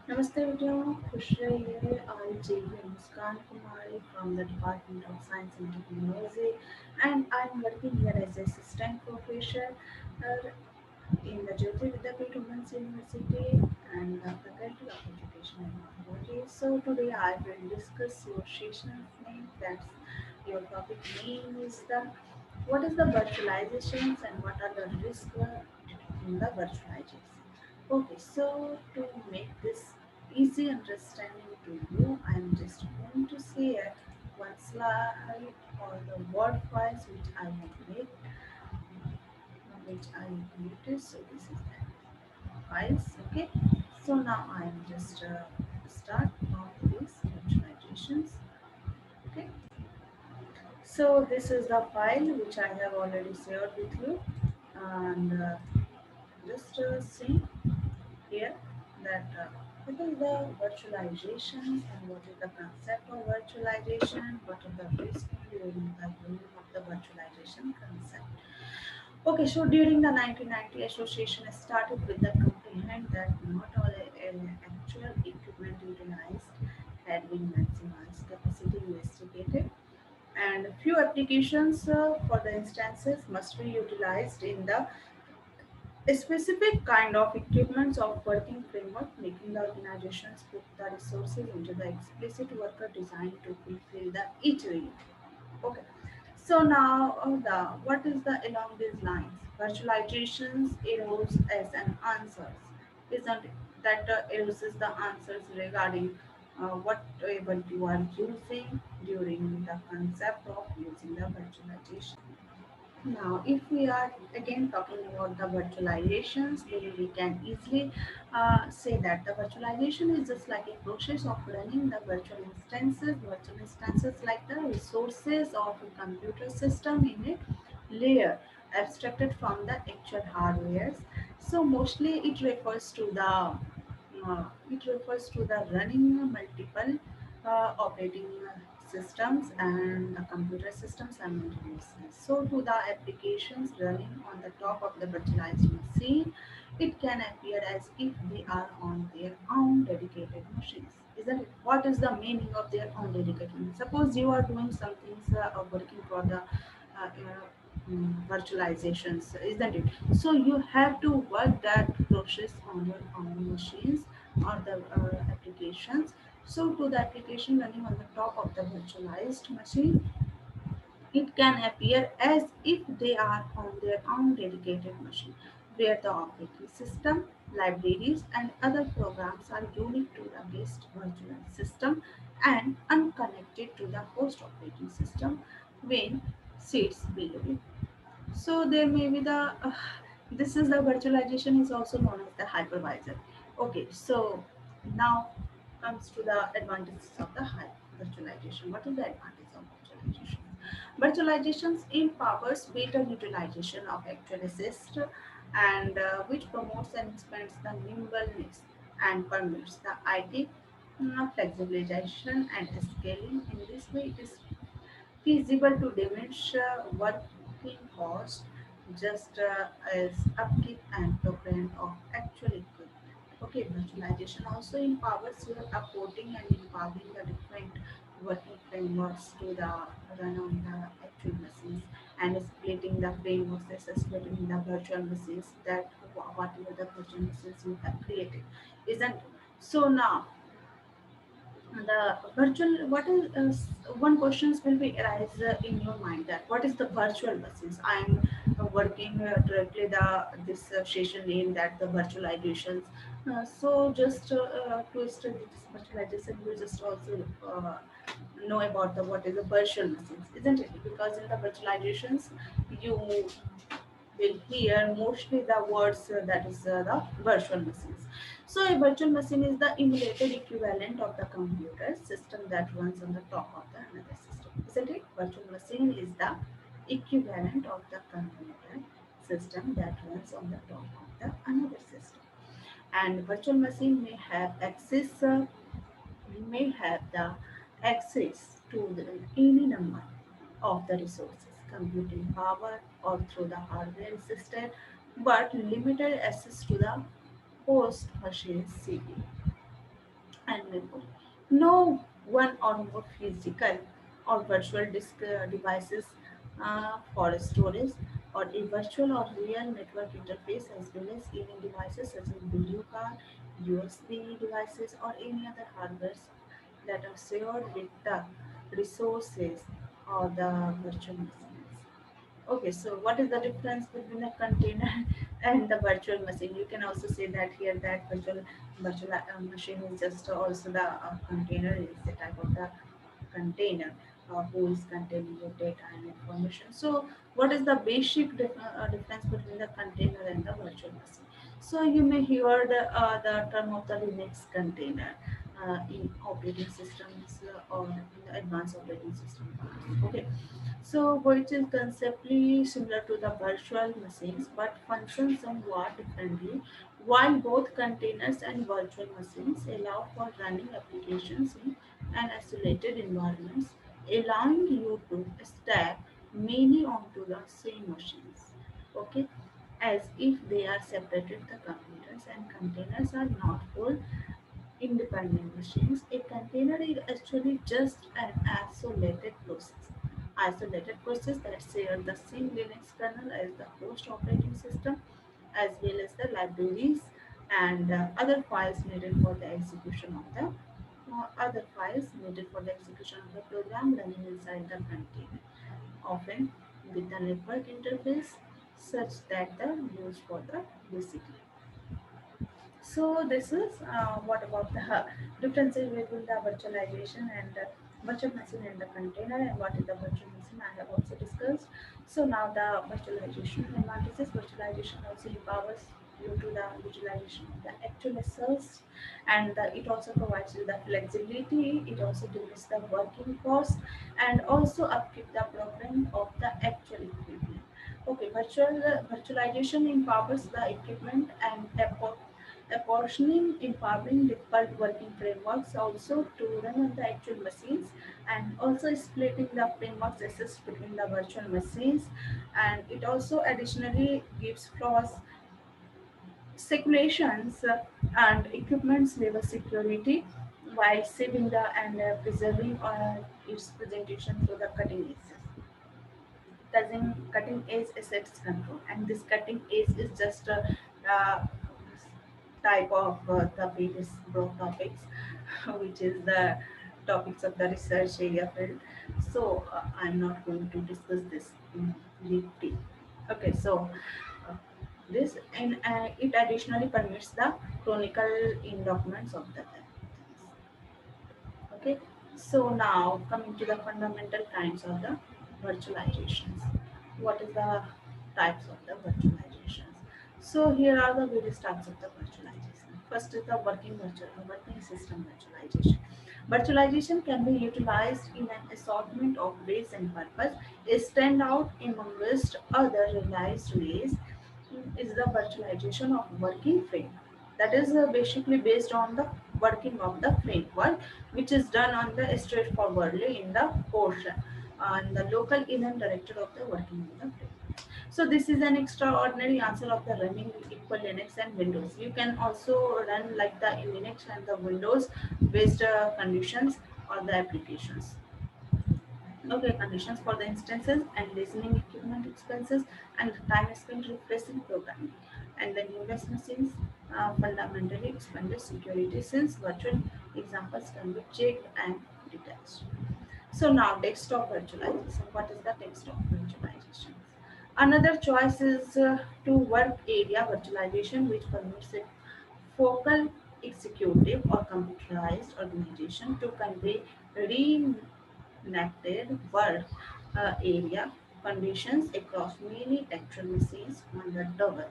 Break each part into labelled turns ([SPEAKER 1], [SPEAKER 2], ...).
[SPEAKER 1] Namaste Vidya, Kushra here. I JVWU Muskan Kumari from the Department of Science and Technology, and I'm working here as assistant professor in the JVWU Women's University and the Faculty of Education and Technology. So today I will discuss your session's name. That's your topic name is the what is the virtualizations and what are the risks in the virtualization. Okay, so to make this easy understanding to you, I am just going to share one slide or the word files which I have made, which I created. So this is the files. Okay, so now I am just start of these virtualizations. Okay, so this is the file which I have already shared with you, and just see here that what is the virtualization and what is the concept of virtualization, what are the risks during the use of the virtualization concept. Okay, so during the 1990 association started with the comprehend that not all actual equipment utilized had been maximized, capacity investigated, and few applications for the instances must be utilized in the a specific kind of equipments of working framework, making the organizations put the resources into the explicit worker designed to fulfill the each need. Okay. So now the what is the along these lines? Virtualizations arose as an answers. Isn't it? That erases the answers regarding whatever you are using during the concept of using the virtualization. Now, if we are again talking about the virtualizations, then we can easily say that the virtualization is just like a process of running the virtual instances like the resources of a computer system in a layer abstracted from the actual hardwares. So mostly it refers to the running multiple operating systems and computer systems simultaneously. So to the applications running on the top of the virtualized machine, it can appear as if they are on their own dedicated machines. Isn't it? What is the meaning of their own dedicated machine? Suppose you are doing some things working for the virtualizations, isn't it? So you have to work that process on your own machines or the applications. So to the application running on the top of the virtualized machine, it can appear as if they are on their own dedicated machine, where the operating system, libraries, and other programs are unique to the guest virtual system and unconnected to the host operating system when sits below it. So there may be the this is the virtualization is also known as the hypervisor. Okay, so now comes to the advantages of the virtualization. What is the advantage of virtualization? Virtualizations empowers better utilization of actual assist and which promotes and expands the nimbleness and permits the IT flexibilization and scaling. In this way, it is feasible to diminish working cost just as upkeep and procurement of actual equipment. Okay, virtualization also empowers your upporting and empowering the different working frameworks to the run on the actual machines and splitting the frameworks as splitting the virtual machines that whatever the virtual machines you have created isn't so now the virtual what is one questions will be arise in your mind that what is the virtual machines I'm working directly the this session name that the virtualizations so just to study this virtualization you just also know about the what is the virtual machines isn't it because in the virtualizations you will hear mostly the words that is the virtual machines. So a virtual machine is the emulated equivalent of the computer system that runs on the top of the another system. Isn't it? Virtual machine is the equivalent of the computer system that runs on the top of the another system. And virtual machine may have the access to any number of the resources, computing power or through the hardware system, but limited access to the host machine CPU. and memory. No one or more physical or virtual disk devices for storage, or a virtual or real network interface, as well as even devices such as video card, USB devices, or any other hardware that are shared with the resources or the virtual machines. Okay, so what is the difference between a container and the virtual machine? You can also say that here that virtual machine is just also the container is the type of the container who is containing your data and information. So, what is the basic difference between the container and the virtual machine? So, you may hear the term of the Linux container in operating systems or in the advanced operating system. Okay, so which is conceptually similar to the virtual machines but functions somewhat differently. While both containers and virtual machines allow for running applications in an isolated environments, allowing you to stack many onto the same machines. Okay, as if they are separated the computers and containers are not full independent machines. A container is actually just an isolated process that shares the same Linux kernel as the host operating system, as well as the libraries and other files needed for the execution of the program running inside the container, often with the network interface such that the used for the basically. So this is what about the differences between the virtualization and virtual machine and the container, and what is the virtual machine I have also discussed. So now the virtualization advantages. Virtualization also empowers you to the visualization of the actual results, and it also provides you the flexibility. It also diminishes the working cost and also upkeep the program of the actual equipment. Okay, virtualization empowers the equipment and apportioning empowering difficult working frameworks also to run on the actual machines, and also splitting the frameworks access between the virtual machines, and it also additionally gives cross circulations and equipment's level security while saving the and preserving its presentation through the cutting edge cutting edge assets control, and this cutting edge is just a type of the previous broad topics, which is the topics of the research area field. So I'm not going to discuss this in deeply. Okay, so uh, this and it additionally permits the chronicle in documents of the things. Okay, so now coming to the fundamental kinds of the virtualizations. What is the types of the virtualizations? So here are the various types of the virtualization. First is the working system virtualization. Virtualization can be utilized in an assortment of ways and purpose. A standout amongst other realized ways is the virtualization of working framework. That is basically based on the working of the framework, which is done on the straightforwardly in the portion and the local event director of the working of the framework. So this is an extraordinary answer of the running equal Linux and Windows. You can also run like the Linux and the Windows based conditions or the applications. Okay, conditions for the instances and listening equipment expenses and the time spent refreshing programming. And the newest machines fundamentally expanded security since virtual examples can be checked and detached. So now desktop virtualization. What is the desktop virtualization? Another choice is to work area virtualization, which permits a focal executive or computerized organization to convey reenacted work area conditions across many actual machines on the double.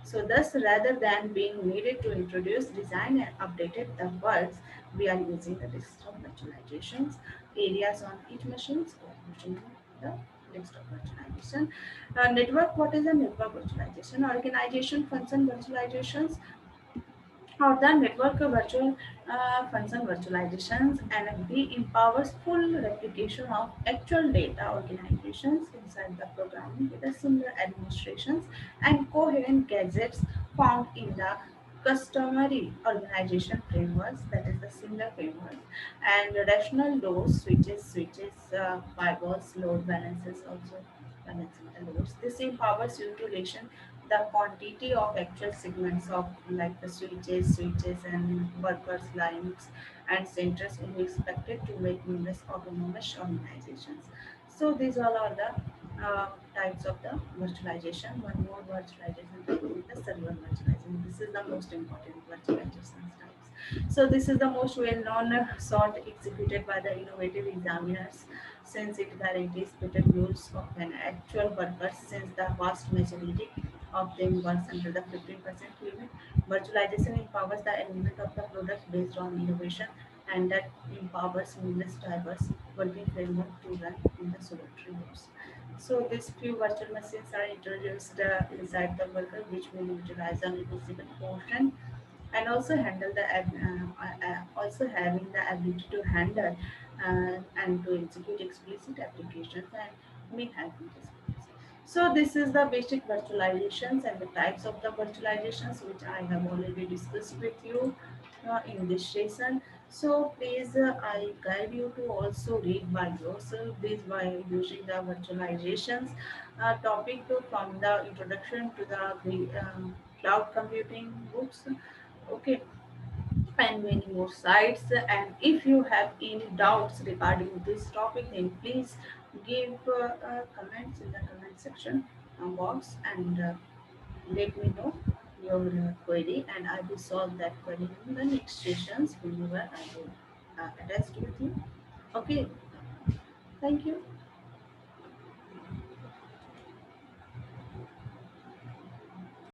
[SPEAKER 1] So thus, rather than being needed to introduce, design and updated the works, we are using the desktop virtualizations areas on each machine. So using the desktop virtualization. Network, what is a network virtualization? Organization function virtualizations or the network virtual function virtualizations, NFV empowers full replication of actual data organizations inside the programming with a similar administrations and coherent gadgets found in the customary organization frameworks, that is the single framework, and rational loads, switches, firewalls, load balancers also balancing the loads. This empowers you to ration the quantity of actual segments of like the switches and workers lines and centers will be expected to make numerous autonomous organizations. So these all are the types of the virtualization. One more virtualization type is the server virtualization. This is the most important virtualization types. So this is the most well-known sort executed by the innovative examiners since it guarantees better use of an actual workers since the vast majority of them works under the 15% limit. Virtualization empowers the element of the product based on innovation and that empowers numerous diverse working framework to run in the solitary modes. So these few virtual machines are introduced inside the worker which will utilize a visible portion and also handle the also having the ability to handle and to execute explicit applications and may have displays. So this is the basic virtualizations and the types of the virtualizations which I have already discussed with you in this session. So please, I guide you to also read by yourself this by using the virtualizations topic from the introduction to the cloud computing books. Okay, and many more sites. And if you have any doubts regarding this topic, then please give comments in the comment section box and let me know your query, and I will solve that query in the next sessions whenever I will attach with you. Okay, thank you.